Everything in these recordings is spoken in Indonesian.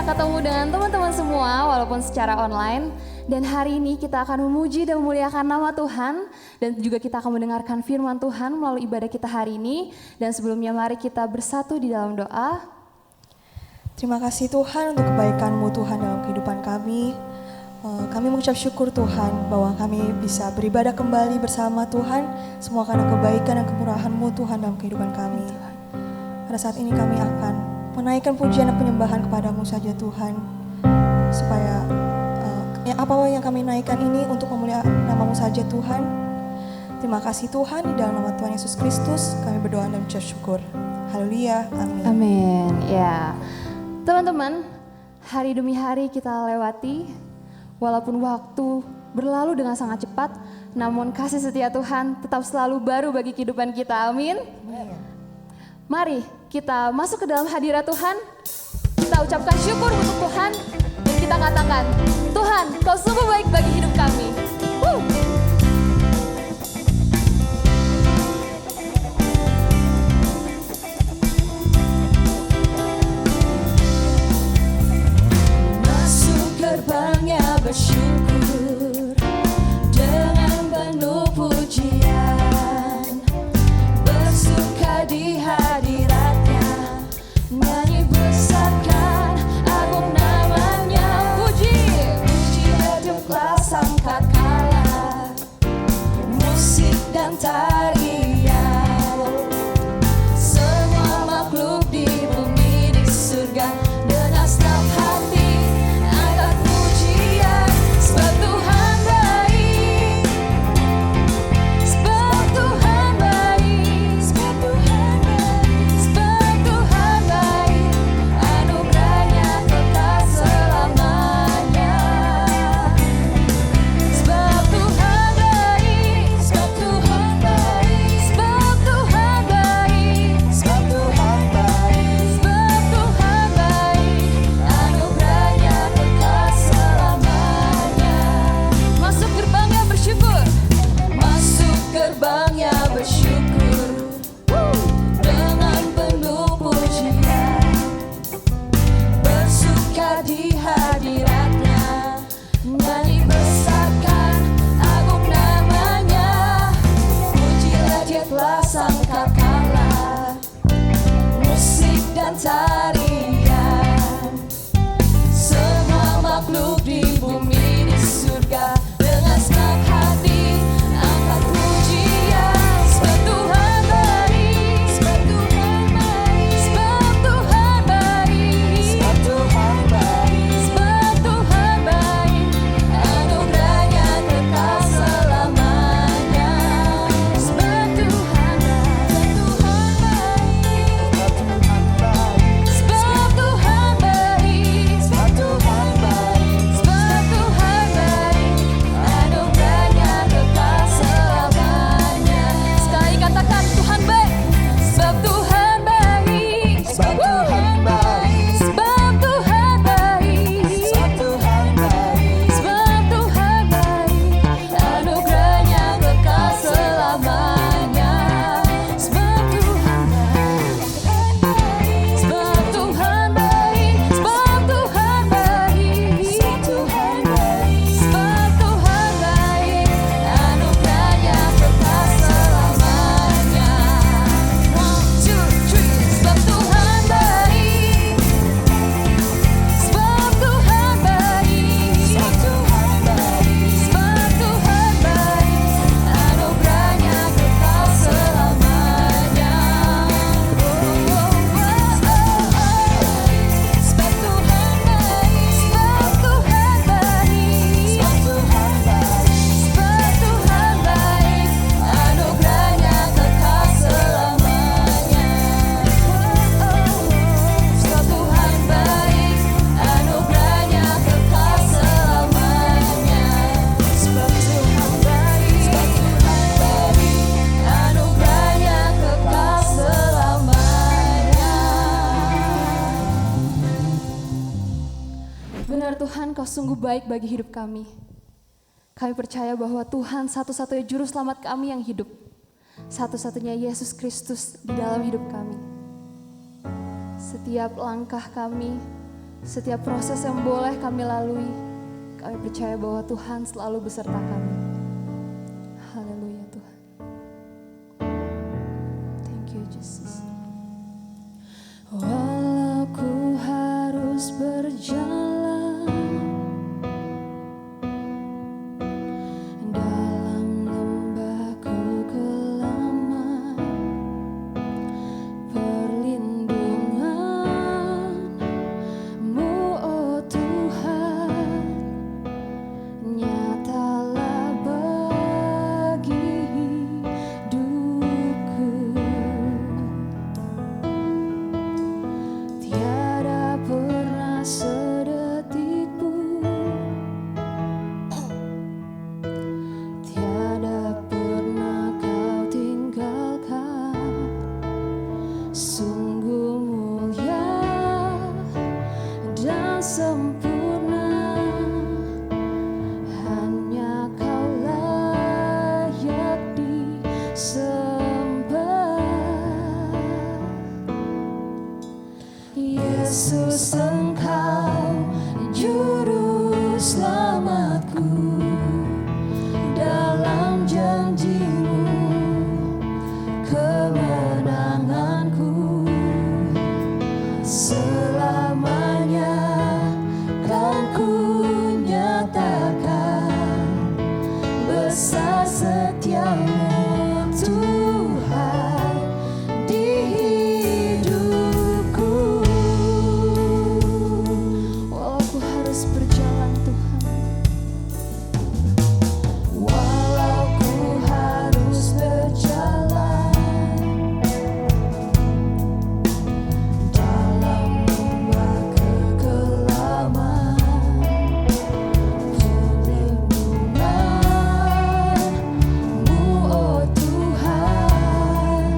bisa ketemu dengan teman-teman semua walaupun secara online. Dan hari ini kita akan memuji dan memuliakan nama Tuhan. Dan juga kita akan mendengarkan firman Tuhan melalui ibadah kita hari ini. Dan sebelumnya mari kita bersatu di dalam doa. Terima kasih Tuhan untuk kebaikan-Mu Tuhan dalam kehidupan kami. Kami mengucap syukur Tuhan bahwa kami bisa beribadah kembali bersama Tuhan. Semua karena kebaikan dan kemurahan-Mu Tuhan dalam kehidupan kami. Pada saat ini kami akan menaikkan pujian dan penyembahan kepada-Mu saja Tuhan. Supaya apa yang kami naikkan ini untuk memuliakan nama-Mu saja Tuhan. Terima kasih Tuhan, di dalam nama Tuhan Yesus Kristus kami berdoa dan mengucap syukur. Haleluya, amin. Amin. Ya, teman-teman, hari demi hari kita lewati, walaupun waktu berlalu dengan sangat cepat, namun kasih setia Tuhan tetap selalu baru bagi kehidupan kita. Amin. Mari kita masuk ke dalam hadirat Tuhan. Kita ucapkan syukur untuk Tuhan dan kita katakan, Tuhan, Kau sungguh baik bagi hidup kami. Masuk gerbangnya bersyukur dengan penuh pujian, bersuka di hadiratnya, nyanyi besarkan agung namanya. Puji hiduplah sangkat kala, musik dan tarian, semua makhluk di bumi di surga dengan senang hati angkat pujian. Sebab Tuhan baik, sebab Tuhan baik, sebab Tuhan baik, sebab Tuhan baik, anugerahnya kekal selamanya. Sebab Tuhan baik, sebab Tuhan baik, sebab Tuhan baik, sebab Tuhan baik, sebab Tuhan baik, anugerahnya kekal selamanya. Masuk gerbangnya bersyukur, masuk gerbangnya bersyukur dengan penuh pujian, bersuka di hadiratnya, nyanyi besarkan agung namanya. Pujilah Dia telah sangkakala, musik dan tarian, semua makhluk di bumi di surga dengan senang hati angkat pujian. Sebab Tuhan baik, sebab Tuhan baik, sebab Tuhan baik, sebab Tuhan baik, sebab Tuhan baik, anugerahnya kekal selamanya. Sebab Tuhan baik, sebab Tuhan baik, sebab Tuhan baik, sebab Tuhan baik, sebab Tuhan baik, anugerahnya kekal selamanya. Sekali katakan Tuhan baik, sebab Tuhan baik, sebab Tuhan baik, sebab Tuhan baik, sebab Tuhan baik, sebab Tuhan baik, anugerahnya kekal selamanya. Sebab Tuhan baik, sebab Tuhan baik, sebab Tuhan baik, sebab Tuhan baik, sebab Tuhan baik, anugerahnya kekal selamanya. 1, 2, 3. Sebab Tuhan baik, sebab Tuhan baik, sebab Tuhan baik, sebab Tuhan baik, anugerahnya kekal selamanya. Sebab Tuhan baik, sebab Tuhan baik, sebab Tuhan baik, sebab Tuhan baik, anugerahnya kekal selamanya. Sebab Tuhan baik, anugerahnya kekal selamanya. Sebab Tuhan baik, sebab Tuhan baik, anugerahnya kekal selamanya. Benar Tuhan, Kau sungguh baik bagi hidup kami. Kami percaya bahwa Tuhan satu-satunya juru selamat kami yang hidup. Satu-satunya Yesus Kristus di dalam hidup kami. Setiap langkah kami, Setiap proses yang boleh kami lalui, kami percaya bahwa Tuhan selalu beserta kami. Haleluya Tuhan. Thank you Jesus. Walau ku harus berjalan dalam lembah kekelaman, perlindungan-Mu, oh Tuhan, nyatalah bagi hidupku. Tiada pernah sedetik pun, tiada pernah Kau tinggalkan. Sungguh mulia dan sempurna, hanya Kau layak disembah. Yesus, Engkau juru selamatku, dalam janji-Mu kemenanganku. Selamanya kan ku nyatakan besar setia-Mu Tuhan di hidupku. Walau ku harus berjalan Tuhan, walau ku harus berjalan dalam lembah kekelaman, perlindungan-Mu, oh Tuhan,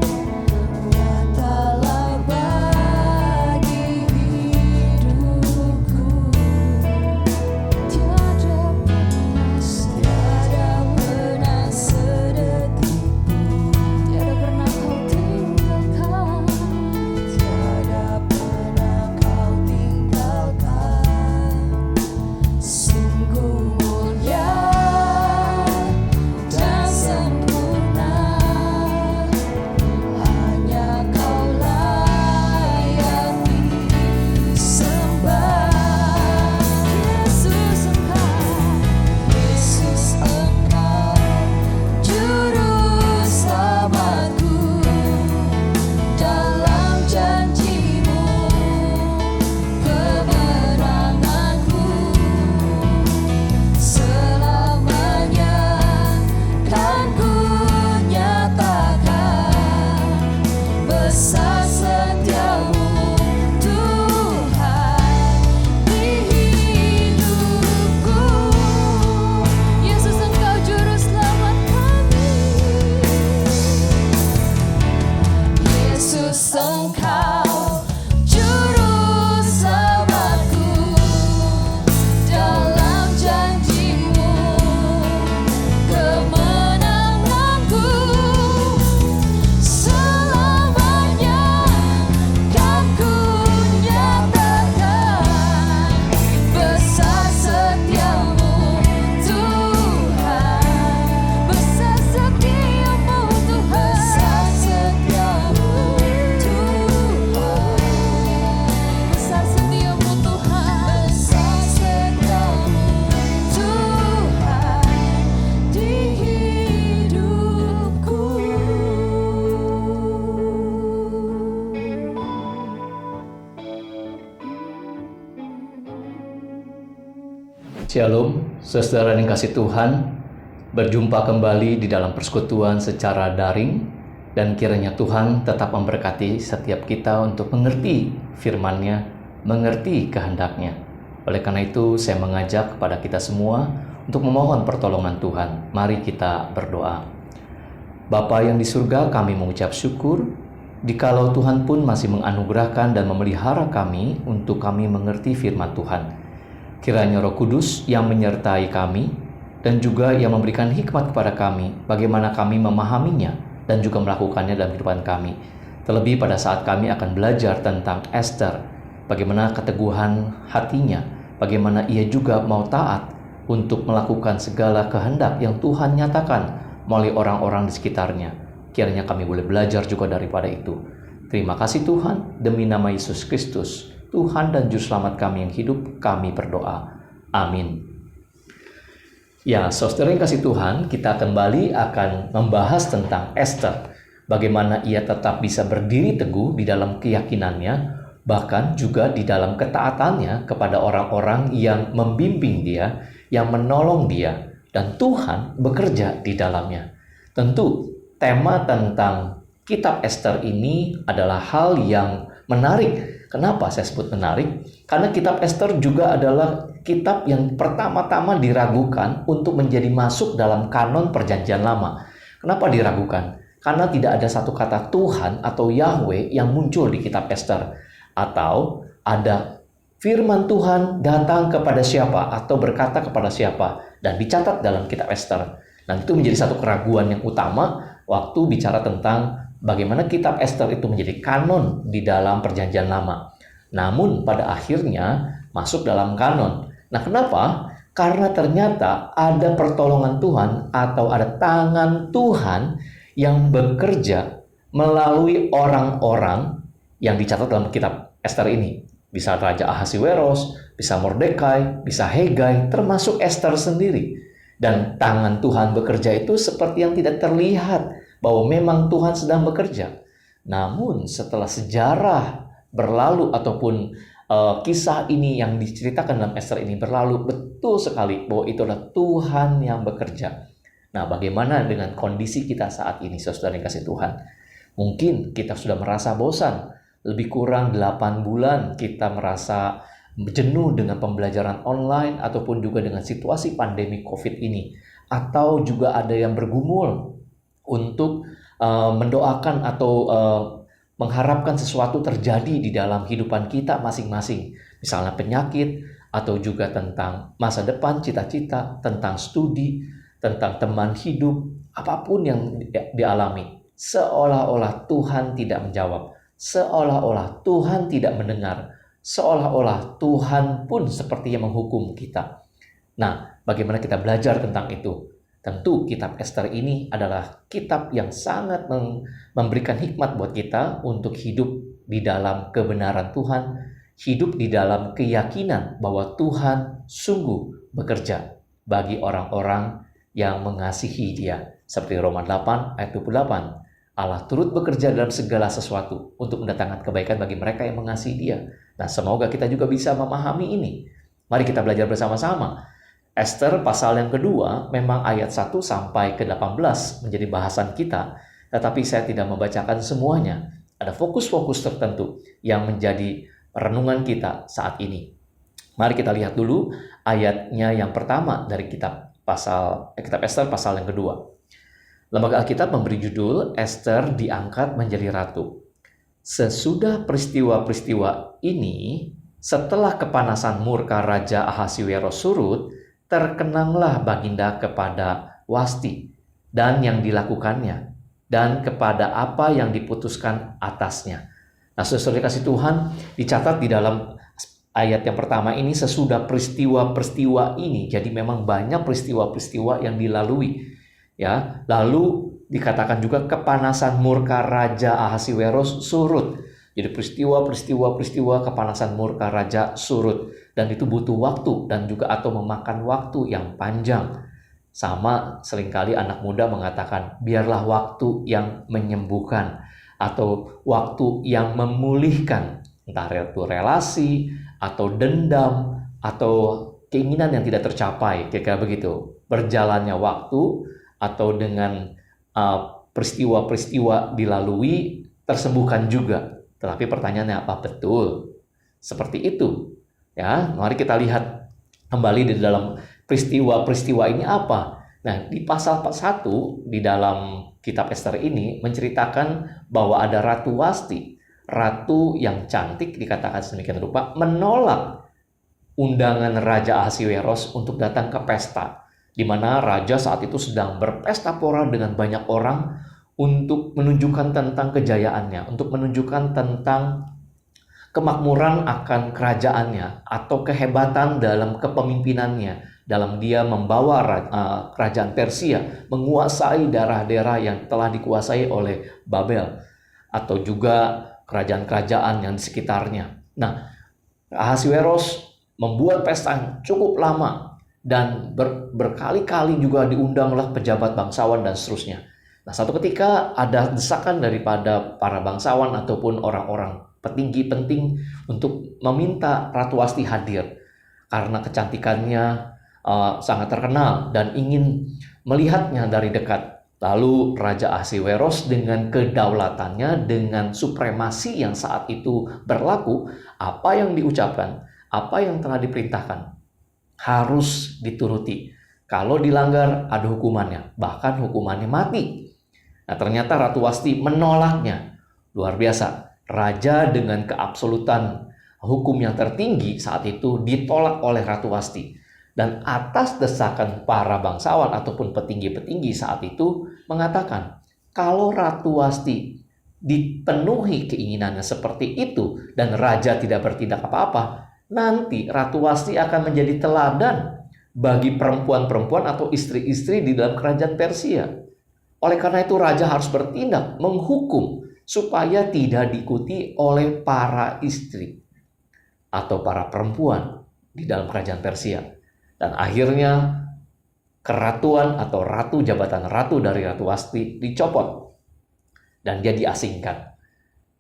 nyatalah bagi hidupku. Tiada pernah sedetik pun, tiada pernah Kau tinggalkan. Tiada pernah Kau tinggalkan. Sungguh mulia dan sempurna, hanya Kau layak disembah. Yesus, Engkau juru selamatku, dalam janji-Mu kemenanganku. Selamanya kan ku nyatakan besar setia-Mu Tuhan di hidupku. Yesus, Engkau juru selamat kami. Yesus, Engkau juru selamatku, dalam janji-Mu kemenanganku. Selamanya kan ku nyatakan besar setia-Mu Tuhan. Besar setia-Mu Tuhan. Besar setia-Mu Tuhan. Besar setia-Mu Tuhan. Besar setia-Mu Tuhan di hidupku. Shalom, saudara yang kasih Tuhan, berjumpa kembali di dalam persekutuan secara daring, dan kiranya Tuhan tetap memberkati setiap kita untuk mengerti firman-Nya, mengerti kehendak-Nya. Oleh karena itu, saya mengajak kepada kita semua untuk memohon pertolongan Tuhan. Mari kita berdoa. Bapa yang di surga, kami mengucap syukur, jikalau Tuhan pun masih menganugerahkan dan memelihara kami untuk kami mengerti firman Tuhan. Kiranya Roh Kudus yang menyertai kami dan juga yang memberikan hikmat kepada kami bagaimana kami memahaminya dan juga melakukannya dalam kehidupan kami. Terlebih pada saat kami akan belajar tentang Esther, bagaimana keteguhan hatinya, bagaimana ia juga mau taat untuk melakukan segala kehendak yang Tuhan nyatakan melalui orang-orang di sekitarnya. Kiranya kami boleh belajar juga daripada itu. Terima kasih Tuhan, demi nama Yesus Kristus, Tuhan dan Juru Selamat kami yang hidup, kami berdoa. Amin. Ya, saudara yang kasih Tuhan, kita kembali akan membahas tentang Esther. Bagaimana ia tetap bisa berdiri teguh di dalam keyakinannya, bahkan juga di dalam ketaatannya kepada orang-orang yang membimbing dia, yang menolong dia, dan Tuhan bekerja di dalamnya. Tentu, tema tentang kitab Esther ini adalah hal yang menarik. Kenapa saya sebut menarik? Karena kitab Esther juga adalah kitab yang pertama-tama diragukan untuk menjadi masuk dalam kanon Perjanjian Lama. Kenapa diragukan? Karena tidak ada satu kata Tuhan atau Yahweh yang muncul di kitab Esther. Atau ada firman Tuhan datang kepada siapa atau berkata kepada siapa dan dicatat dalam kitab Esther. Dan itu menjadi satu keraguan yang utama waktu bicara tentang bagaimana kitab Esther itu menjadi kanon di dalam Perjanjian Lama. Namun pada akhirnya masuk dalam kanon. Nah, kenapa? Karena ternyata ada pertolongan Tuhan atau ada tangan Tuhan yang bekerja melalui orang-orang yang dicatat dalam kitab Esther ini. Bisa Raja Ahasiweros, bisa Mordekai, bisa Hegai, termasuk Esther sendiri. Dan tangan Tuhan bekerja itu seperti yang tidak terlihat bahwa memang Tuhan sedang bekerja. Namun setelah sejarah berlalu ataupun kisah ini yang diceritakan dalam Esther ini berlalu, betul sekali bahwa itu adalah Tuhan yang bekerja. Nah, bagaimana dengan kondisi kita saat ini, saudara yang kasih Tuhan? Mungkin kita sudah merasa bosan. Lebih kurang 8 bulan kita merasa jenuh dengan pembelajaran online ataupun juga dengan situasi pandemi COVID ini. Atau juga ada yang bergumul untuk mendoakan atau mengharapkan sesuatu terjadi di dalam kehidupan kita masing-masing. Misalnya penyakit, atau juga tentang masa depan, cita-cita, tentang studi, tentang teman hidup, apapun yang dialami. Seolah-olah Tuhan tidak menjawab. Seolah-olah Tuhan tidak mendengar. Seolah-olah Tuhan pun sepertinya menghukum kita. Nah, bagaimana kita belajar tentang itu? Tentu kitab Esther ini adalah kitab yang sangat memberikan hikmat buat kita untuk hidup di dalam kebenaran Tuhan, hidup di dalam keyakinan bahwa Tuhan sungguh bekerja bagi orang-orang yang mengasihi Dia. Seperti Roma 8 ayat 28, Allah turut bekerja dalam segala sesuatu untuk mendatangkan kebaikan bagi mereka yang mengasihi Dia. Nah, semoga kita juga bisa memahami ini. Mari kita belajar bersama-sama. Esther pasal yang kedua memang ayat 1 sampai ke 18 menjadi bahasan kita, tetapi saya tidak membacakan semuanya. Ada fokus-fokus tertentu yang menjadi renungan kita saat ini. Mari kita lihat dulu ayatnya yang pertama dari kitab Esther pasal yang kedua. Lembaga Alkitab memberi judul Esther diangkat menjadi ratu. Sesudah peristiwa-peristiwa ini, setelah kepanasan murka Raja Ahasiweros surut, terkenanglah Baginda kepada Wasti dan yang dilakukannya, dan kepada apa yang diputuskan atasnya. Nah, saudara kasih Tuhan, dicatat di dalam ayat yang pertama ini sesudah peristiwa-peristiwa ini. Jadi memang banyak peristiwa-peristiwa yang dilalui. Ya, lalu dikatakan juga kepanasan murka Raja Ahasiweros surut. Jadi peristiwa kepanasan murka raja surut, dan itu butuh waktu dan juga atau memakan waktu yang panjang. Sama seringkali anak muda mengatakan biarlah waktu yang menyembuhkan atau waktu yang memulihkan, entah itu relasi atau dendam atau keinginan yang tidak tercapai, kira-kira begitu. Berjalannya waktu atau dengan peristiwa-peristiwa dilalui tersembuhkan juga. Tetapi pertanyaannya, apa betul seperti itu? Ya, mari kita lihat kembali di dalam peristiwa-peristiwa ini apa. Nah, di pasal 1 di dalam kitab Esther ini menceritakan bahwa ada Ratu Wasti, ratu yang cantik dikatakan sedemikian rupa, menolak undangan Raja Ahasiweros untuk datang ke pesta, di mana raja saat itu sedang berpesta pora dengan banyak orang untuk menunjukkan tentang kejayaannya, untuk menunjukkan tentang kemakmuran akan kerajaannya atau kehebatan dalam kepemimpinannya, dalam dia membawa kerajaan Persia menguasai daerah-daerah yang telah dikuasai oleh Babel atau juga kerajaan-kerajaan yang di sekitarnya. Nah, Ahasveros membuat pesta yang cukup lama dan berkali-kali juga diundang oleh pejabat bangsawan dan seterusnya. Nah, satu ketika ada desakan daripada para bangsawan ataupun orang-orang petinggi penting untuk meminta Ratu Wasti hadir karena kecantikannya sangat terkenal dan ingin melihatnya dari dekat. Lalu Raja Ahasveros dengan kedaulatannya, dengan supremasi yang saat itu berlaku, apa yang diucapkan, apa yang telah diperintahkan harus dituruti. Kalau dilanggar ada hukumannya, bahkan hukumannya mati. Nah, ternyata Ratu Wasti menolaknya. Luar biasa. Raja dengan keabsolutan hukum yang tertinggi saat itu ditolak oleh Ratu Wasti. Dan atas desakan para bangsawan ataupun petinggi-petinggi saat itu mengatakan, kalau Ratu Wasti dipenuhi keinginannya seperti itu dan raja tidak bertindak apa-apa, nanti Ratu Wasti akan menjadi teladan bagi perempuan-perempuan atau istri-istri di dalam kerajaan Persia. Oleh karena itu raja harus bertindak, menghukum supaya tidak diikuti oleh para istri atau para perempuan di dalam kerajaan Persia. Dan akhirnya keratuan atau ratu, jabatan ratu dari Ratu Wasti dicopot dan dia diasingkan.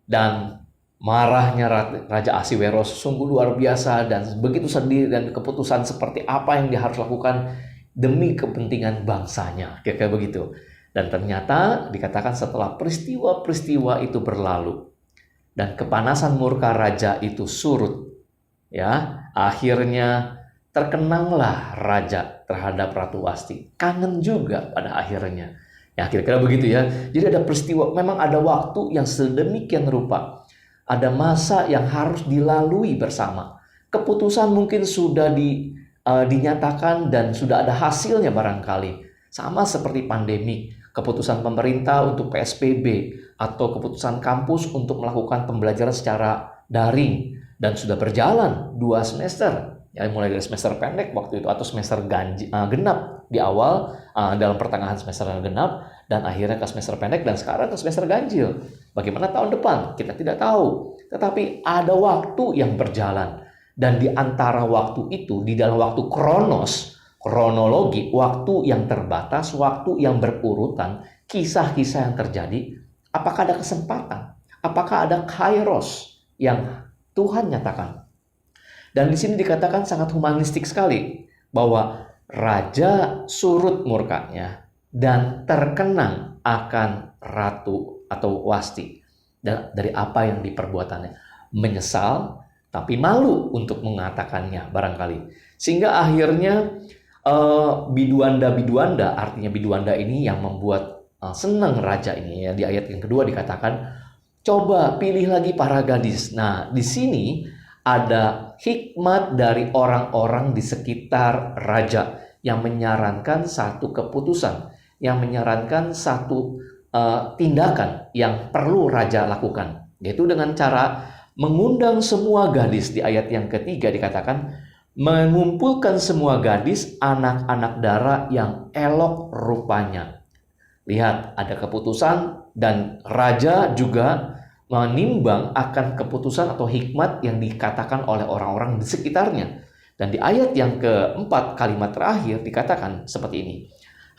Dan marahnya Raja Ahasveros sungguh luar biasa dan begitu sedih, dan keputusan seperti apa yang dia harus lakukan demi kepentingan bangsanya, kayak begitu. Dan ternyata dikatakan setelah peristiwa-peristiwa itu berlalu dan kepanasan murka raja itu surut, ya, akhirnya terkenanglah raja terhadap Ratu Wasti. Kangen juga pada akhirnya. Ya, kira-kira begitu ya. Jadi ada peristiwa, memang ada waktu yang sedemikian rupa. Ada masa yang harus dilalui bersama. Keputusan mungkin sudah dinyatakan dan sudah ada hasilnya barangkali. Sama seperti pandemi. Keputusan pemerintah untuk PSBB atau keputusan kampus untuk melakukan pembelajaran secara daring dan sudah berjalan 2 semester, ya, mulai dari semester pendek waktu itu atau semester genap di awal, dalam pertengahan semester genap dan akhirnya ke semester pendek dan sekarang ke semester ganjil. Bagaimana tahun depan kita tidak tahu, tetapi ada waktu yang berjalan dan di antara waktu itu, di dalam waktu kronologi, waktu yang terbatas, waktu yang berurutan, kisah-kisah yang terjadi, apakah ada kesempatan? Apakah ada kairos yang Tuhan nyatakan? Dan di sini dikatakan sangat humanistik sekali bahwa raja surut murkanya dan terkenang akan ratu atau Wasti dan dari apa yang diperbuatannya, menyesal tapi malu untuk mengatakannya barangkali, sehingga akhirnya biduanda, artinya biduanda ini yang membuat senang raja ini, ya. Di ayat yang kedua dikatakan, coba pilih lagi para gadis. Nah, di sini ada hikmat dari orang-orang di sekitar raja yang menyarankan satu keputusan, yang menyarankan satu tindakan yang perlu raja lakukan, yaitu dengan cara mengundang semua gadis. Di ayat yang ketiga dikatakan, mengumpulkan semua gadis anak-anak dara yang elok rupanya. Lihat, ada keputusan dan raja juga menimbang akan keputusan atau hikmat yang dikatakan oleh orang-orang di sekitarnya. Dan di ayat yang keempat, kalimat terakhir dikatakan seperti ini.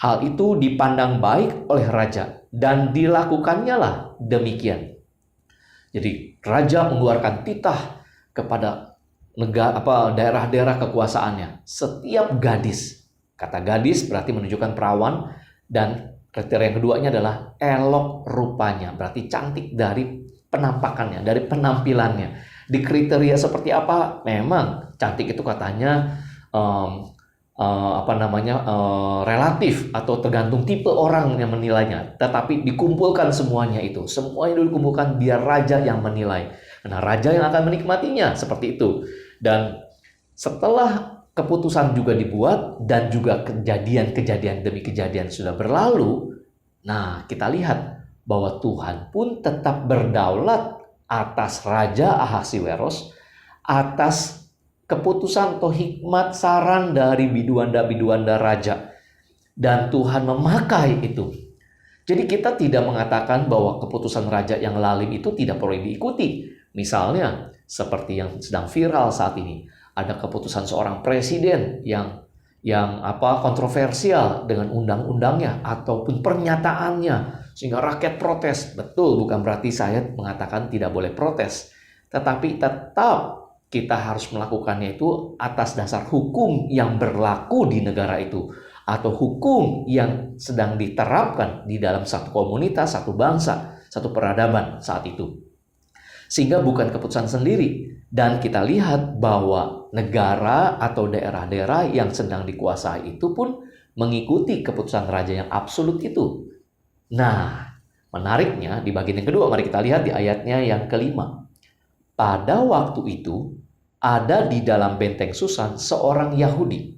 Hal itu dipandang baik oleh raja dan dilakukannya lah demikian. Jadi raja mengeluarkan titah kepada daerah-daerah kekuasaannya. Setiap gadis, kata gadis berarti menunjukkan perawan, dan kriteria yang keduanya adalah elok rupanya, berarti cantik dari penampakannya, dari penampilannya. Di kriteria seperti apa? Memang cantik itu katanya relatif atau tergantung tipe orang yang menilainya. Tetapi dikumpulkan semuanya itu, semuanya dikumpulkan biar raja yang menilai. Nah, raja yang akan menikmatinya seperti itu. Dan setelah keputusan juga dibuat dan juga kejadian-kejadian demi kejadian sudah berlalu, nah kita lihat bahwa Tuhan pun tetap berdaulat atas Raja Ahasiweros, atas keputusan atau hikmat saran dari biduanda-biduanda raja. Dan Tuhan memakai itu. Jadi kita tidak mengatakan bahwa keputusan raja yang lalim itu tidak perlu diikuti. Misalnya seperti yang sedang viral saat ini, ada keputusan seorang presiden yang kontroversial dengan undang-undangnya ataupun pernyataannya sehingga rakyat protes. Betul, bukan berarti saya mengatakan tidak boleh protes, tetapi tetap kita harus melakukannya itu atas dasar hukum yang berlaku di negara itu, atau hukum yang sedang diterapkan di dalam satu komunitas, satu bangsa, satu peradaban saat itu. Sehingga bukan keputusan sendiri. Dan kita lihat bahwa negara atau daerah-daerah yang sedang dikuasai itu pun mengikuti keputusan raja yang absolut itu. Nah, menariknya di bagian yang kedua, mari kita lihat di ayatnya yang kelima. Pada waktu itu, ada di dalam benteng Susan seorang Yahudi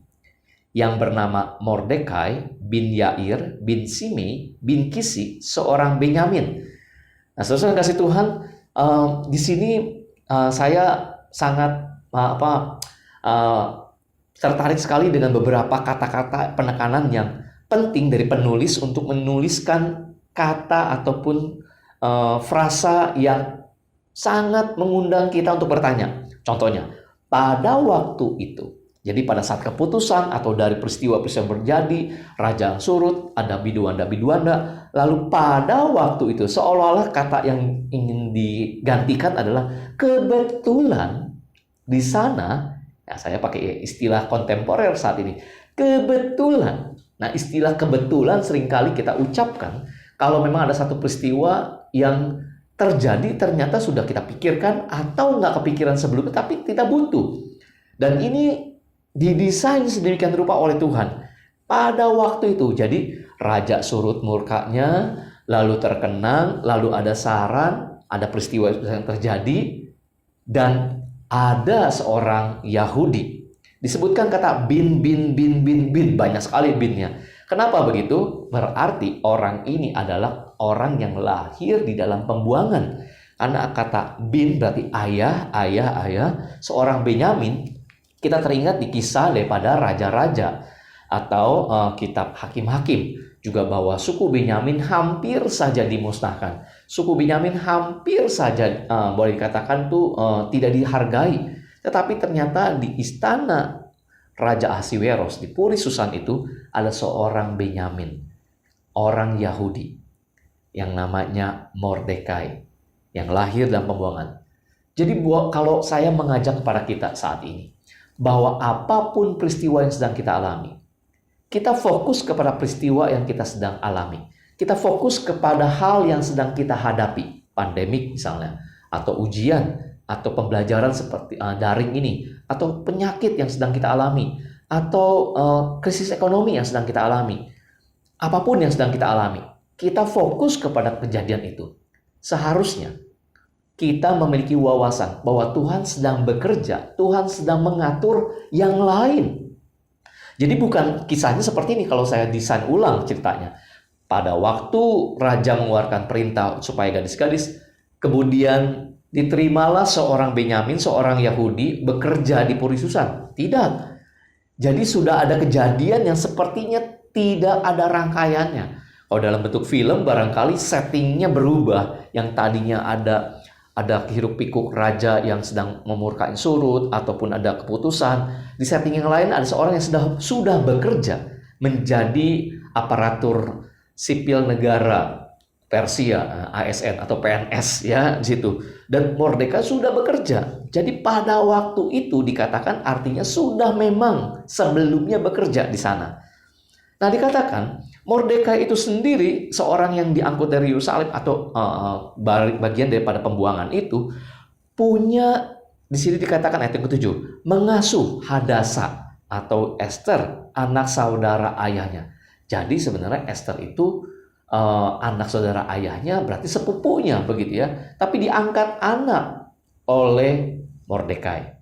yang bernama Mordekai bin Yair bin Simei bin Kisi, seorang Benyamin. Nah, saudara kasih Tuhan, di sini saya sangat tertarik sekali dengan beberapa kata-kata penekanan yang penting dari penulis untuk menuliskan kata ataupun frasa yang sangat mengundang kita untuk bertanya. Contohnya, pada waktu itu. Jadi pada saat keputusan atau dari peristiwa-peristiwa yang terjadi, raja surut, ada biduanda-biduanda, lalu pada waktu itu seolah-olah kata yang ingin digantikan adalah kebetulan di sana, ya saya pakai istilah kontemporer saat ini, kebetulan. Nah, istilah kebetulan seringkali kita ucapkan kalau memang ada satu peristiwa yang terjadi ternyata sudah kita pikirkan atau nggak kepikiran sebelumnya tapi kita butuh. Dan ini didesain sedemikian rupa oleh Tuhan pada waktu itu. Jadi raja surut murkanya, lalu terkenang, lalu ada saran, ada peristiwa yang terjadi, dan ada seorang Yahudi. Disebutkan kata bin, banyak sekali binnya. Kenapa begitu? Berarti orang ini adalah orang yang lahir di dalam pembuangan. Karena kata bin berarti ayah. Seorang Benyamin, kita teringat di kisah daripada raja-raja atau kitab Hakim-Hakim juga bahwa suku Benyamin hampir saja dimusnahkan. Suku Benyamin hampir saja boleh dikatakan tidak dihargai. Tetapi ternyata di istana Raja Ahasiweros di Puri Susan itu ada seorang Benyamin, orang Yahudi yang namanya Mordekai yang lahir dalam pembuangan. Jadi kalau saya mengajak kepada kita saat ini bahwa apapun peristiwa yang sedang kita alami, kita fokus kepada peristiwa yang kita sedang alami. Kita fokus kepada hal yang sedang kita hadapi, pandemik misalnya, atau ujian, atau pembelajaran seperti daring ini, atau penyakit yang sedang kita alami, atau krisis ekonomi yang sedang kita alami. Apapun yang sedang kita alami, kita fokus kepada kejadian itu. Seharusnya kita memiliki wawasan bahwa Tuhan sedang bekerja, Tuhan sedang mengatur yang lain. Jadi bukan kisahnya seperti ini kalau saya desain ulang ceritanya. Pada waktu raja mengeluarkan perintah supaya gadis-gadis, kemudian diterimalah seorang Benyamin, seorang Yahudi bekerja di Puri Susan. Tidak. Jadi sudah ada kejadian yang sepertinya tidak ada rangkaiannya. Kalau dalam bentuk film barangkali settingnya berubah. Yang tadinya ada hiruk pikuk raja yang sedang memurkai surut ataupun ada keputusan. Di setting yang lain ada seorang yang sudah bekerja menjadi aparatur sipil negara Persia, ASN atau PNS ya di situ. Dan Mordekai sudah bekerja. Jadi pada waktu itu dikatakan artinya sudah memang sebelumnya bekerja di sana. Nah, dikatakan Mordekai itu sendiri seorang yang diangkut dari Yerusalem atau bagian daripada pembuangan itu punya, di sini dikatakan ayat yang ke-7, mengasuh Hadasa atau Esther, anak saudara ayahnya. Jadi sebenarnya Esther itu anak saudara ayahnya, berarti sepupunya begitu ya. Tapi diangkat anak oleh Mordekai.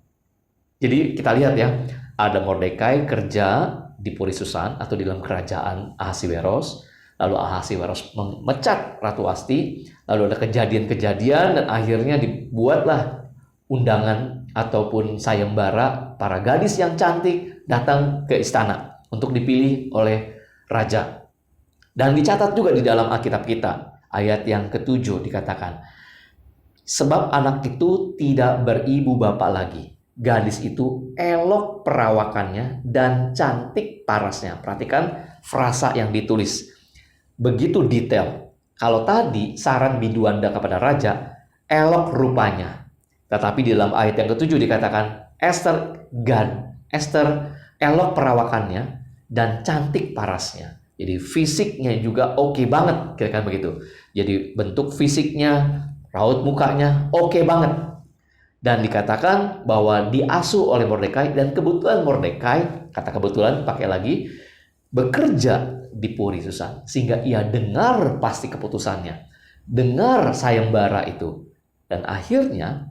Jadi kita lihat ya, ada Mordekai kerja di Puri Susan atau di dalam kerajaan Ahasiweros. Lalu Ahasiweros memecat Ratu Wasti, lalu ada kejadian-kejadian dan akhirnya dibuatlah undangan ataupun sayembara para gadis yang cantik datang ke istana untuk dipilih oleh raja. Dan dicatat juga di dalam Alkitab kita, ayat yang ke-7 dikatakan, sebab anak itu tidak beribu bapak lagi. Gadis itu elok perawakannya dan cantik parasnya. Perhatikan frasa yang ditulis. Begitu detail. Kalau tadi saran biduanda kepada raja, elok rupanya. Tetapi di dalam ayat yang ke-7 dikatakan, Esther elok perawakannya dan cantik parasnya. Jadi fisiknya juga oke banget, kira-kira begitu. Jadi bentuk fisiknya, raut mukanya oke banget. Dan dikatakan bahwa diasuh oleh Mordekai, dan kebetulan Mordekai, kata kebetulan pakai lagi, bekerja di Puri Susan, sehingga ia dengar pasti keputusannya, dengar sayembara itu, dan akhirnya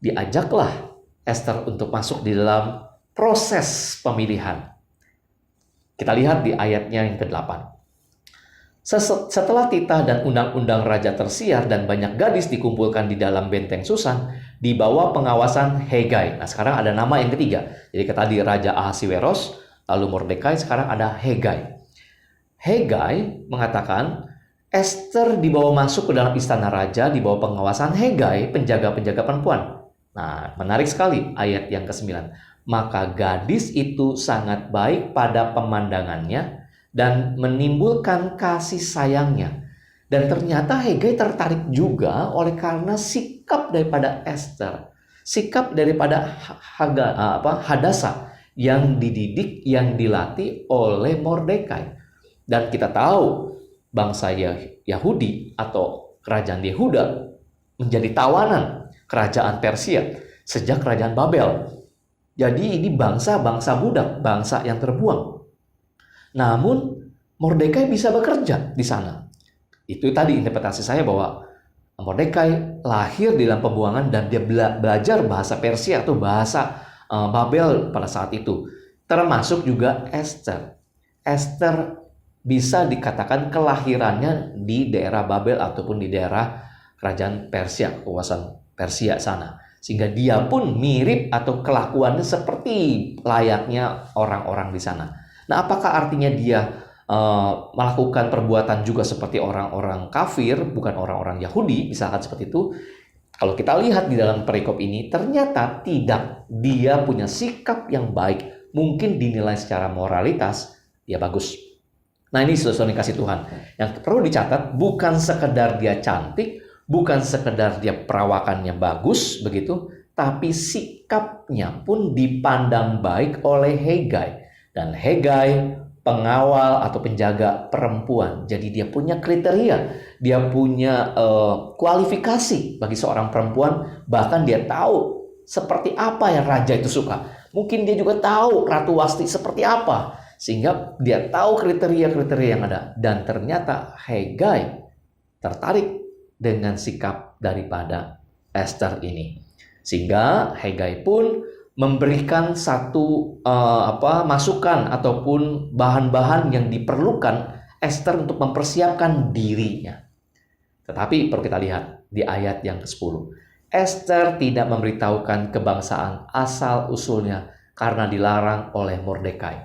diajaklah Esther untuk masuk di dalam proses pemilihan. Kita lihat di ayatnya yang ke-8. Setelah titah dan undang-undang raja tersiar dan banyak gadis dikumpulkan di dalam benteng Susan, di bawah pengawasan Hegai. Nah, sekarang ada nama yang ketiga. Jadi tadi Raja Ahasiweros, lalu Mordekai, sekarang ada Hegai. Hegai mengatakan Esther dibawa masuk ke dalam istana raja di bawah pengawasan Hegai, penjaga-penjaga perempuan. Nah, menarik sekali ayat yang ke-9. Maka gadis itu sangat baik pada pemandangannya dan menimbulkan kasih sayangnya. Dan ternyata Hegai tertarik juga oleh karena sikap daripada Esther, sikap daripada Hadasa yang dididik, yang dilatih oleh Mordekai. Dan kita tahu bangsa Yahudi atau kerajaan Yehuda menjadi tawanan kerajaan Persia sejak kerajaan Babel. Jadi ini bangsa budak, bangsa yang terbuang. Namun Mordekai bisa bekerja di sana. Itu tadi interpretasi saya bahwa Mordekai lahir di dalam pembuangan dan dia belajar bahasa Persia atau bahasa Babel pada saat itu. Termasuk juga Esther. Esther bisa dikatakan kelahirannya di daerah Babel ataupun di daerah kerajaan Persia, kekuasaan Persia sana. Sehingga dia pun mirip atau kelakuannya seperti layaknya orang-orang di sana. Nah, apakah artinya dia melakukan perbuatan juga seperti orang-orang kafir, bukan orang-orang Yahudi, misalkan seperti itu? Kalau kita lihat di dalam perikop ini, ternyata tidak. Dia punya sikap yang baik. Mungkin dinilai secara moralitas, dia bagus. Nah, ini saudara kasih Tuhan. Yang perlu dicatat, bukan sekedar dia cantik, bukan sekedar dia perawakannya bagus, begitu, tapi sikapnya pun dipandang baik oleh Hegai. Dan Hegai pengawal atau penjaga perempuan. Jadi dia punya kriteria, dia punya kualifikasi bagi seorang perempuan. Bahkan dia tahu seperti apa yang raja itu suka. Mungkin dia juga tahu Ratu Wasti seperti apa. Sehingga dia tahu kriteria-kriteria yang ada. Dan ternyata Hegai tertarik dengan sikap daripada Esther ini. Sehingga Hegai pun memberikan satu masukan ataupun bahan-bahan yang diperlukan Esther untuk mempersiapkan dirinya. Tetapi perlu kita lihat di ayat yang ke-10. Esther tidak memberitahukan kebangsaan asal-usulnya karena dilarang oleh Mordekai.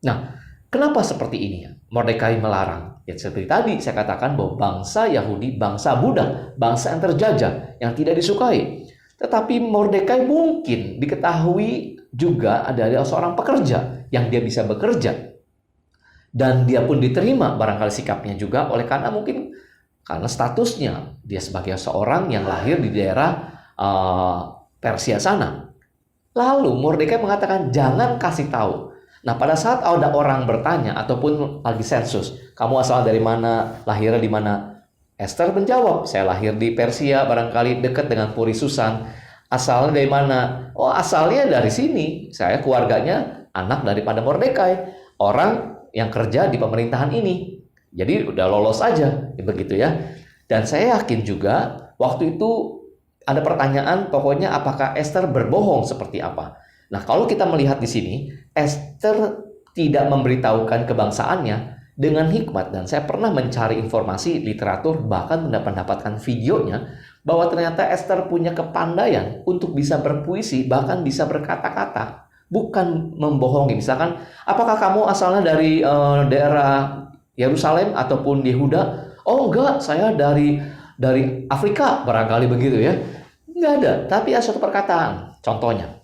Nah, kenapa seperti ini? Mordekai melarang. Ya, seperti tadi saya katakan bahwa bangsa Yahudi, bangsa budak, bangsa yang terjajah, yang tidak disukai. Tetapi Mordekai mungkin diketahui juga adalah seorang pekerja yang dia bisa bekerja. Dan dia pun diterima barangkali sikapnya juga oleh karena mungkin karena statusnya dia sebagai seorang yang lahir di daerah Persia sana. Lalu Mordekai mengatakan jangan kasih tahu. Nah, pada saat ada orang bertanya ataupun lagi sensus, kamu asal dari mana, lahirnya di mana? Esther menjawab, saya lahir di Persia, barangkali dekat dengan Puri Susan. Asalnya dari mana? Oh, asalnya dari sini. Saya keluarganya anak daripada Mordekai, orang yang kerja di pemerintahan ini. Jadi udah lolos aja, begitu ya. Dan saya yakin juga waktu itu ada pertanyaan, pokoknya apakah Esther berbohong seperti apa? Nah, kalau kita melihat di sini, Esther tidak memberitahukan kebangsaannya dengan hikmat. Dan saya pernah mencari informasi literatur, bahkan mendapatkan videonya, bahwa ternyata Esther punya kepandaian untuk bisa berpuisi, bahkan bisa berkata-kata, bukan membohongi. Misalkan, apakah kamu asalnya dari daerah Yerusalem ataupun Yehuda? Oh enggak, saya dari Afrika, barangkali begitu ya. Enggak ada, tapi ada suatu perkataan. Contohnya,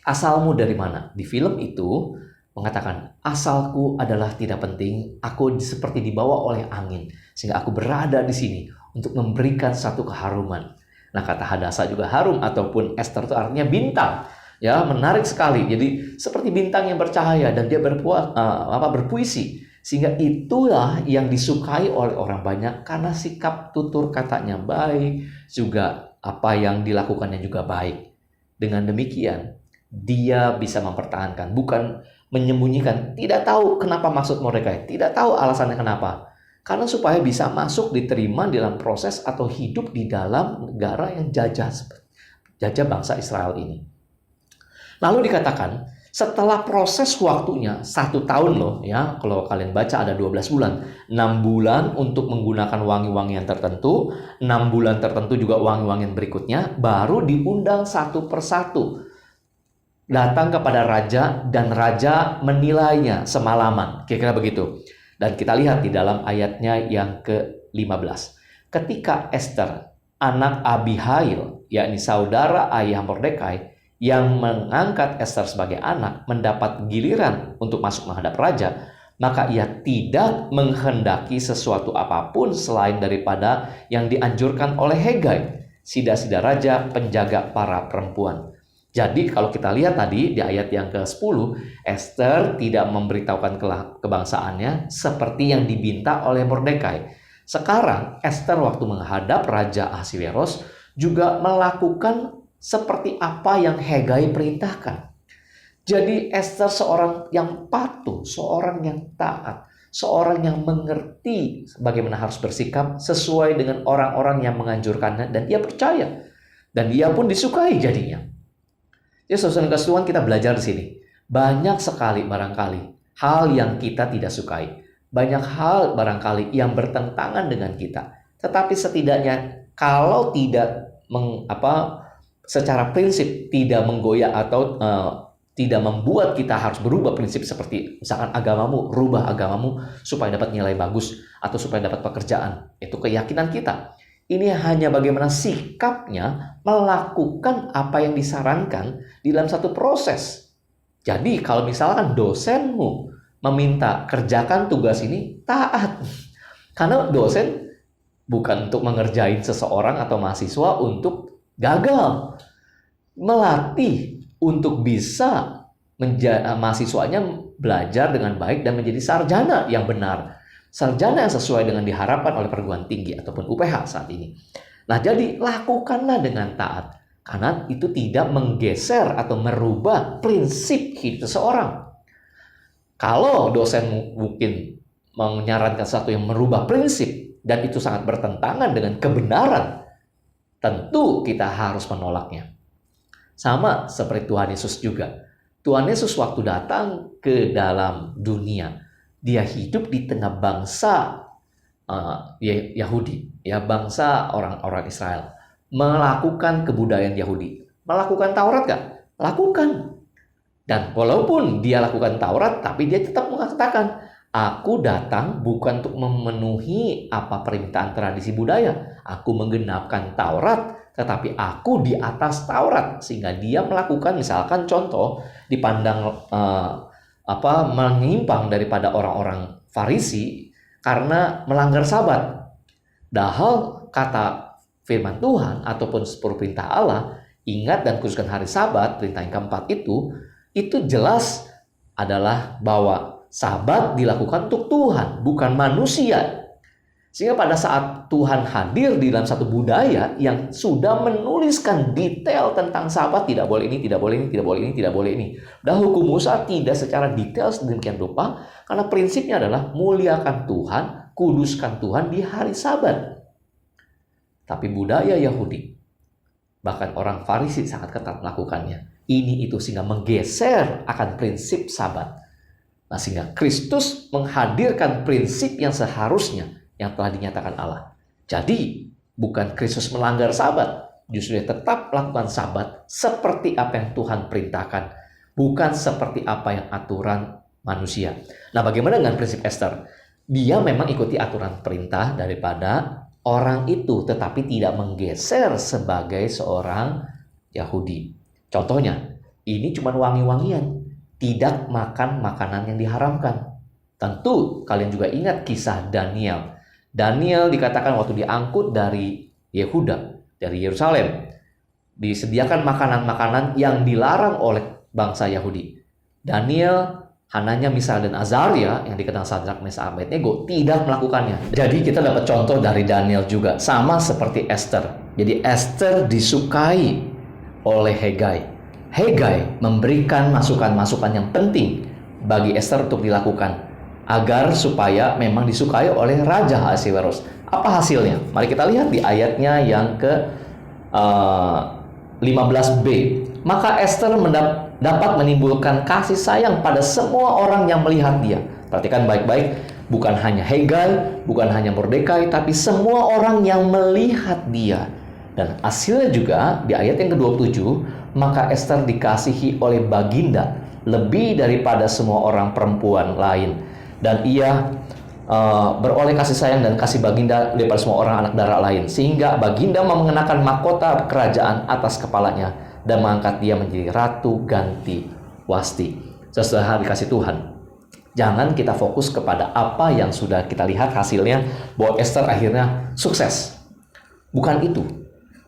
asalmu dari mana? Di film itu mengatakan, asalku adalah tidak penting, aku seperti dibawa oleh angin, sehingga aku berada di sini untuk memberikan satu keharuman. Nah, kata Hadasa juga harum, ataupun Esther itu artinya bintang. Ya, menarik sekali. Jadi seperti bintang yang bercahaya, dan dia berpuisi. Sehingga itulah yang disukai oleh orang banyak, karena sikap tutur katanya baik, juga apa yang dilakukannya juga baik. Dengan demikian, dia bisa mempertahankan, bukan menyembunyikan. Tidak tahu kenapa maksud mereka, tidak tahu alasannya kenapa. Karena supaya bisa masuk, diterima dalam proses atau hidup di dalam negara yang jajah bangsa Israel ini. Lalu dikatakan, setelah proses waktunya 1 tahun loh ya, kalau kalian baca ada 12 bulan, 6 bulan untuk menggunakan wangi-wangian tertentu, 6 bulan tertentu juga wangi-wangian berikutnya, baru diundang satu persatu datang kepada raja, dan raja menilainya semalaman, kira-kira begitu. Dan kita lihat di dalam ayatnya yang ke-15. Ketika Esther, anak Abihail, yakni saudara ayah Mordekai, yang mengangkat Esther sebagai anak, mendapat giliran untuk masuk menghadap raja, maka ia tidak menghendaki sesuatu apapun selain daripada yang dianjurkan oleh Hegai, sida-sida raja, penjaga para perempuan. Jadi kalau kita lihat tadi di ayat yang ke-10, Esther tidak memberitahukan kebangsaannya seperti yang diminta oleh Mordekai. Sekarang Esther waktu menghadap Raja Ahasveros juga melakukan seperti apa yang Hegai perintahkan. Jadi Esther seorang yang patuh, seorang yang taat, seorang yang mengerti bagaimana harus bersikap sesuai dengan orang-orang yang menganjurkannya, dan dia percaya. Dan dia pun disukai jadinya. Jadi saudara Tuhan, kita belajar di sini. Banyak sekali barangkali hal yang kita tidak sukai. Banyak hal barangkali yang bertentangan dengan kita. Tetapi setidaknya kalau tidak secara prinsip tidak menggoyah atau tidak membuat kita harus berubah prinsip, seperti misalkan agamamu, rubah agamamu supaya dapat nilai bagus atau supaya dapat pekerjaan. Itu keyakinan kita. Ini hanya bagaimana sikapnya melakukan apa yang disarankan di dalam satu proses. Jadi kalau misalkan dosenmu meminta kerjakan tugas ini, taat. Karena dosen bukan untuk mengerjain seseorang atau mahasiswa untuk gagal. Melatih untuk bisa mahasiswanya belajar dengan baik dan menjadi sarjana yang benar. Sarjana yang sesuai dengan diharapkan oleh perguruan tinggi ataupun UPH saat ini. Nah, jadi lakukanlah dengan taat, karena itu tidak menggeser atau merubah prinsip hidup seseorang. Kalau dosen mungkin menyarankan sesuatu yang merubah prinsip dan itu sangat bertentangan dengan kebenaran, tentu kita harus menolaknya. Sama seperti Tuhan Yesus juga. Tuhan Yesus waktu datang ke dalam dunia, dia hidup di tengah bangsa Yahudi, ya, bangsa orang-orang Israel, melakukan kebudayaan Yahudi. Melakukan Taurat gak? Lakukan. Dan walaupun dia lakukan Taurat, tapi dia tetap mengatakan, aku datang bukan untuk memenuhi apa permintaan tradisi budaya. Aku menggenapkan Taurat, tetapi aku di atas Taurat. Sehingga dia melakukan, misalkan contoh, dipandang menyimpang daripada orang-orang Farisi karena melanggar Sabat. Dahal kata firman Tuhan ataupun 10 perintah Allah, ingat dan khususkan hari Sabat, perintah yang keempat itu jelas adalah bahwa Sabat dilakukan untuk Tuhan, bukan manusia. Sehingga pada saat Tuhan hadir di dalam satu budaya yang sudah menuliskan detail tentang Sabat, tidak boleh ini, tidak boleh ini, tidak boleh ini, tidak boleh ini. Dan hukum Musa tidak secara detail sedemikian rupa, karena prinsipnya adalah muliakan Tuhan, kuduskan Tuhan di hari Sabat. Tapi budaya Yahudi, bahkan orang Farisi sangat ketat melakukannya. Ini itu sehingga menggeser akan prinsip Sabat. Nah, sehingga Kristus menghadirkan prinsip yang seharusnya yang telah dinyatakan Allah. Jadi, bukan Kristus melanggar Sabat, justru dia tetap melakukan Sabat seperti apa yang Tuhan perintahkan, bukan seperti apa yang aturan manusia. Nah, bagaimana dengan prinsip Esther? Dia memang ikuti aturan perintah daripada orang itu, tetapi tidak menggeser sebagai seorang Yahudi. Contohnya, ini cuma wangi-wangian, tidak makan makanan yang diharamkan. Tentu kalian juga ingat kisah Daniel. Daniel dikatakan waktu diangkut dari Yehuda, dari Yerusalem, disediakan makanan-makanan yang dilarang oleh bangsa Yahudi. Daniel, Hananya, Misal, dan Azaria yang dikenal Sadrak, Mesak, Abednego tidak melakukannya. Jadi kita dapat contoh dari Daniel juga, sama seperti Esther. Jadi Esther disukai oleh Hegai. Hegai memberikan masukan-masukan yang penting bagi Esther untuk dilakukan agar supaya memang disukai oleh Raja Ahasiweros. Apa hasilnya? Mari kita lihat di ayatnya yang ke 15b. Maka Esther dapat menimbulkan kasih sayang pada semua orang yang melihat dia. Perhatikan baik-baik, bukan hanya Hegai, bukan hanya Mordekai, tapi semua orang yang melihat dia. Dan hasilnya juga di ayat yang ke-27, maka Esther dikasihi oleh Baginda lebih daripada semua orang perempuan lain. Dan ia beroleh kasih sayang dan kasih Baginda daripada semua orang anak darah lain. Sehingga Baginda mengenakan mahkota kerajaan atas kepalanya dan mengangkat dia menjadi ratu ganti Wasti. Saudara dikasih Tuhan, jangan kita fokus kepada apa yang sudah kita lihat hasilnya, bahwa Esther akhirnya sukses. Bukan itu.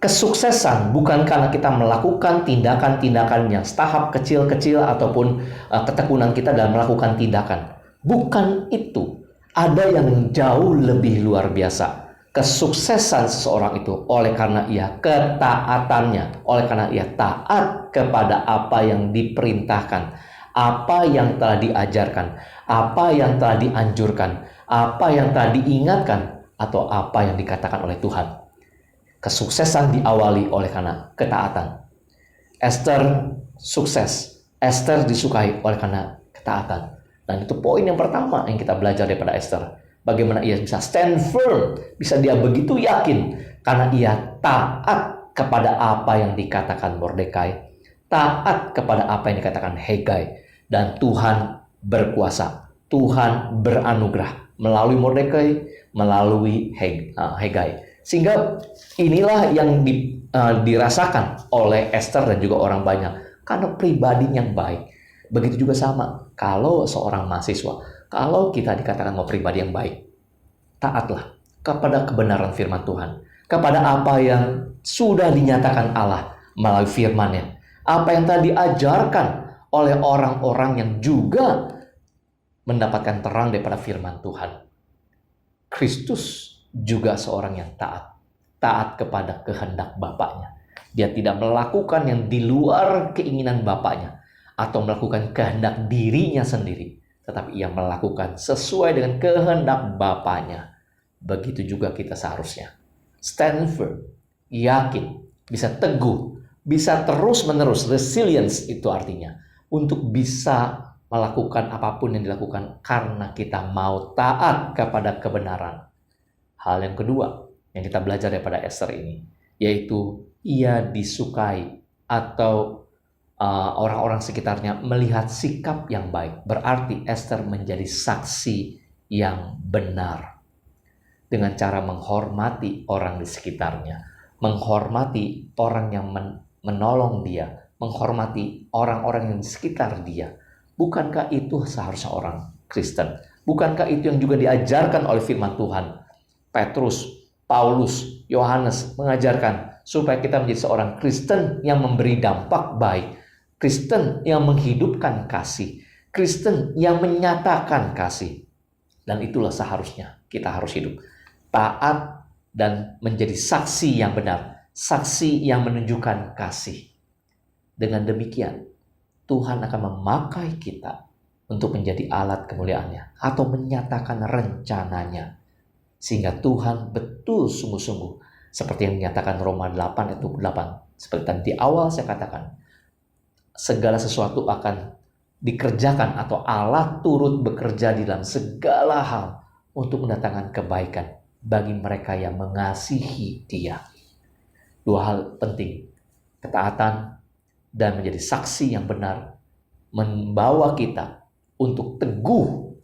Kesuksesan bukan karena kita melakukan tindakan-tindakan yang tahap kecil-kecil ataupun ketekunan kita dalam melakukan tindakan. Bukan itu. Ada yang jauh lebih luar biasa. Kesuksesan seseorang itu oleh karena ia ketaatannya, oleh karena ia taat kepada apa yang diperintahkan, apa yang telah diajarkan, apa yang telah dianjurkan, apa yang telah diingatkan, atau apa yang dikatakan oleh Tuhan. Kesuksesan diawali oleh karena ketaatan. Esther sukses. Esther disukai oleh karena ketaatan. Dan itu poin yang pertama yang kita belajar daripada Esther. Bagaimana ia bisa stand firm, bisa dia begitu yakin karena ia taat kepada apa yang dikatakan Mordekai, taat kepada apa yang dikatakan Hegai, dan Tuhan berkuasa, Tuhan beranugerah melalui Mordekai, melalui Hegai. Sehingga inilah yang dirasakan oleh Esther dan juga orang banyak karena pribadi yang baik. Begitu juga sama kalau seorang mahasiswa, kalau kita dikatakan mau pribadi yang baik, taatlah kepada kebenaran firman Tuhan, kepada apa yang sudah dinyatakan Allah melalui firman-Nya, apa yang telah diajarkan oleh orang-orang yang juga mendapatkan terang daripada firman Tuhan. Kristus juga seorang yang taat kepada kehendak Bapaknya. Dia tidak melakukan yang di luar keinginan Bapaknya atau melakukan kehendak dirinya sendiri, tetapi ia melakukan sesuai dengan kehendak Bapaknya. Begitu juga kita seharusnya stand firm, yakin, bisa teguh, bisa terus-menerus, resilience itu artinya, untuk bisa melakukan apapun yang dilakukan karena kita mau taat kepada kebenaran. Hal yang kedua yang kita belajar daripada Esther ini, yaitu ia disukai atau orang-orang sekitarnya melihat sikap yang baik. Berarti Esther menjadi saksi yang benar dengan cara menghormati orang di sekitarnya, menghormati orang yang menolong dia, menghormati orang-orang yang di sekitar dia. Bukankah itu seharusnya orang Kristen? Bukankah itu yang juga diajarkan oleh firman Tuhan? Petrus, Paulus, Yohanes mengajarkan supaya kita menjadi seorang Kristen yang memberi dampak baik, Kristen yang menghidupkan kasih, Kristen yang menyatakan kasih. Dan itulah seharusnya kita harus hidup. Taat dan menjadi saksi yang benar, saksi yang menunjukkan kasih. Dengan demikian, Tuhan akan memakai kita untuk menjadi alat kemuliaan-Nya atau menyatakan rencananya. Sehingga Tuhan betul sungguh-sungguh, seperti yang dinyatakan Roma 8 ayat 28. Seperti tadi di awal saya katakan, segala sesuatu akan dikerjakan atau Allah turut bekerja di dalam segala hal untuk mendatangkan kebaikan bagi mereka yang mengasihi Dia. Dua hal penting, ketaatan dan menjadi saksi yang benar, membawa kita untuk teguh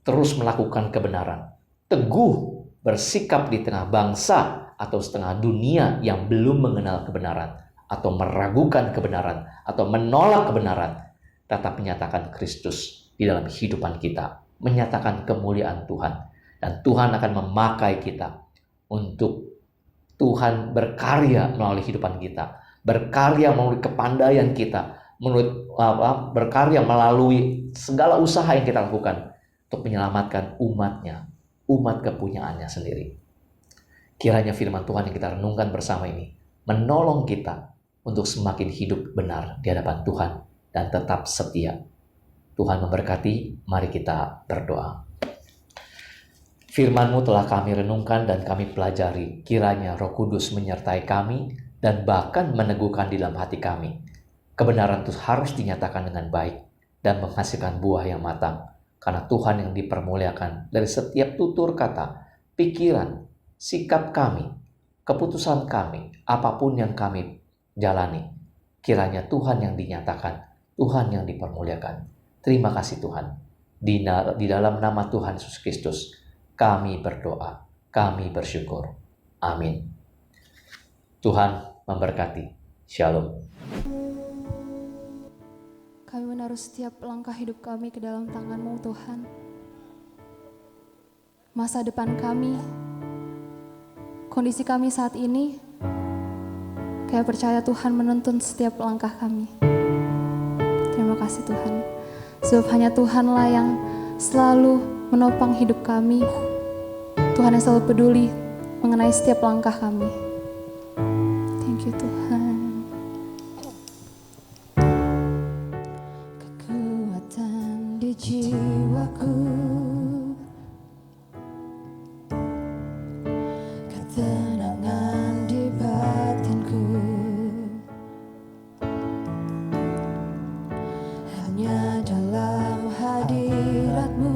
terus melakukan kebenaran, teguh bersikap di tengah bangsa atau setengah dunia yang belum mengenal kebenaran, atau meragukan kebenaran, atau menolak kebenaran, tetap menyatakan Kristus di dalam kehidupan kita, menyatakan kemuliaan Tuhan. Dan Tuhan akan memakai kita untuk Tuhan berkarya melalui kehidupan kita, berkarya melalui kepandaian kita, berkarya melalui segala usaha yang kita lakukan untuk menyelamatkan umatnya, umat kepunyaannya sendiri. Kiranya firman Tuhan yang kita renungkan bersama ini menolong kita untuk semakin hidup benar di hadapan Tuhan dan tetap setia. Tuhan memberkati, mari kita berdoa. Firman-Mu telah kami renungkan dan kami pelajari. Kiranya Roh Kudus menyertai kami dan bahkan meneguhkan di dalam hati kami. Kebenaran itu harus dinyatakan dengan baik dan menghasilkan buah yang matang. Karena Tuhan yang dipermuliakan dari setiap tutur kata, pikiran, sikap kami, keputusan kami, apapun yang kami jalani. Kiranya Tuhan yang dinyatakan, Tuhan yang dipermuliakan. Terima kasih Tuhan. Di dalam nama Tuhan Yesus Kristus, kami berdoa, kami bersyukur. Amin. Tuhan memberkati. Shalom. Kami menaruh setiap langkah hidup kami ke dalam tangan-Mu Tuhan. Masa depan kami, kondisi kami saat ini, kami percaya Tuhan menuntun setiap langkah kami. Terima kasih Tuhan. Sebab hanya Tuhanlah yang selalu menopang hidup kami. Tuhan yang selalu peduli mengenai setiap langkah kami. Thank you Tuhan. Kekuatan di jiwaku, ketenangan di batinku, hanya dalam hadirat-Mu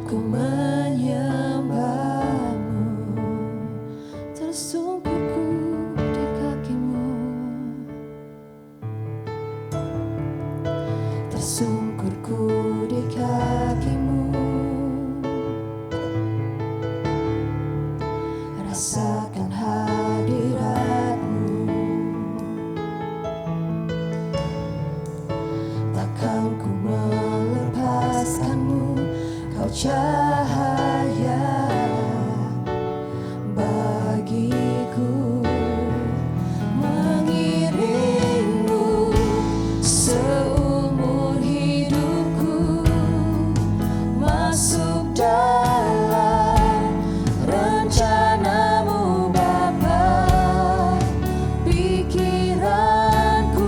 ku menyembah-Mu. Tersungkurku di kaki-Mu, tersungkurku di kaki-Mu. Rasakan hadirat-Mu, takkan ku melepaskan-Mu. Kau cahaya bagiku, mengiringmu seumur hidupku, masuk dalam rencana-Mu Bapa. Pikiranku,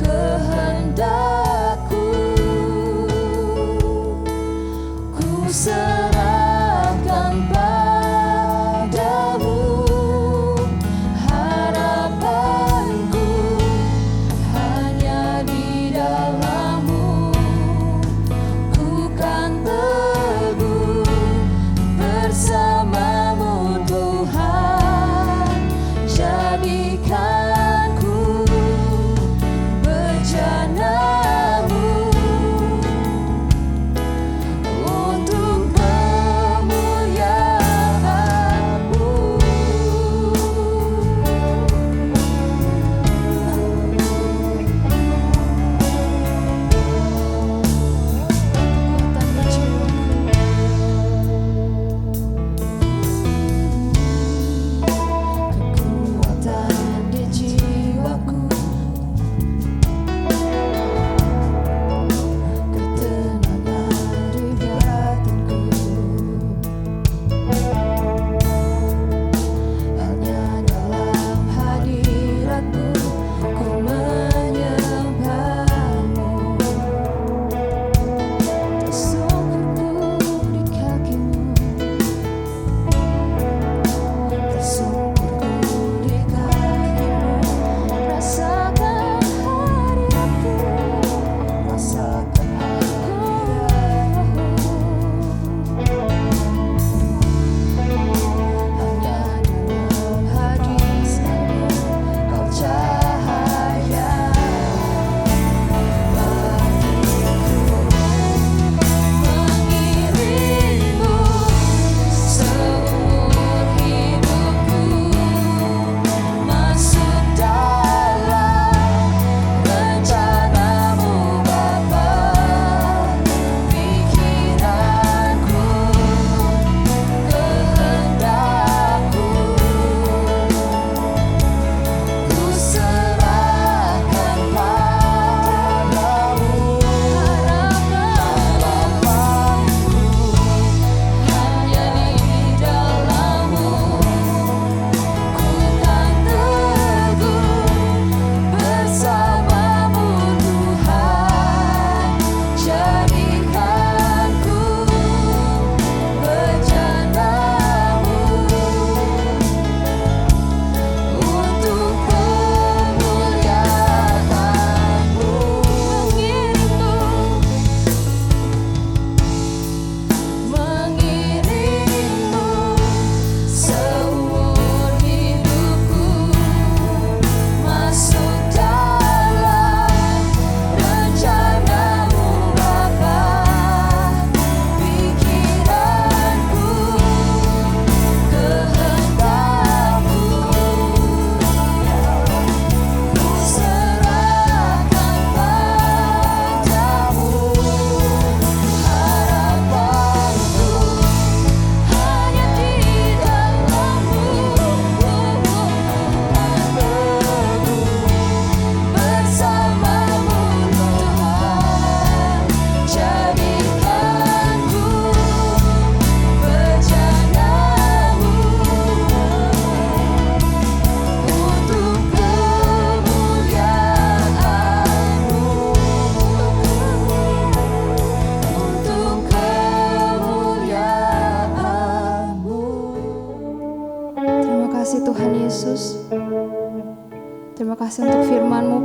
kehendakku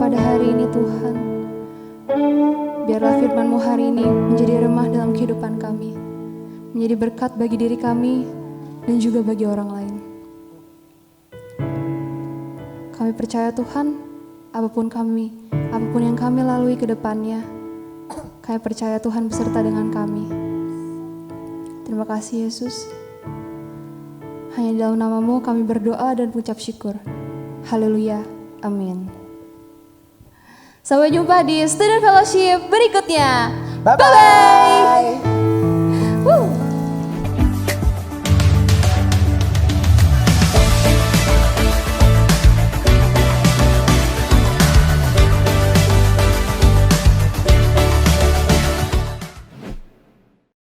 pada hari ini Tuhan. Biarlah firman-Mu hari ini menjadi remah dalam kehidupan kami, menjadi berkat bagi diri kami dan juga bagi orang lain. Kami percaya Tuhan, apapun yang kami lalui ke depannya, kami percaya Tuhan beserta dengan kami. Terima kasih Yesus. Hanya di dalam nama-Mu kami berdoa dan mengucap syukur. Haleluya. Amin. Sampai jumpa di Student Fellowship berikutnya. Bye-bye.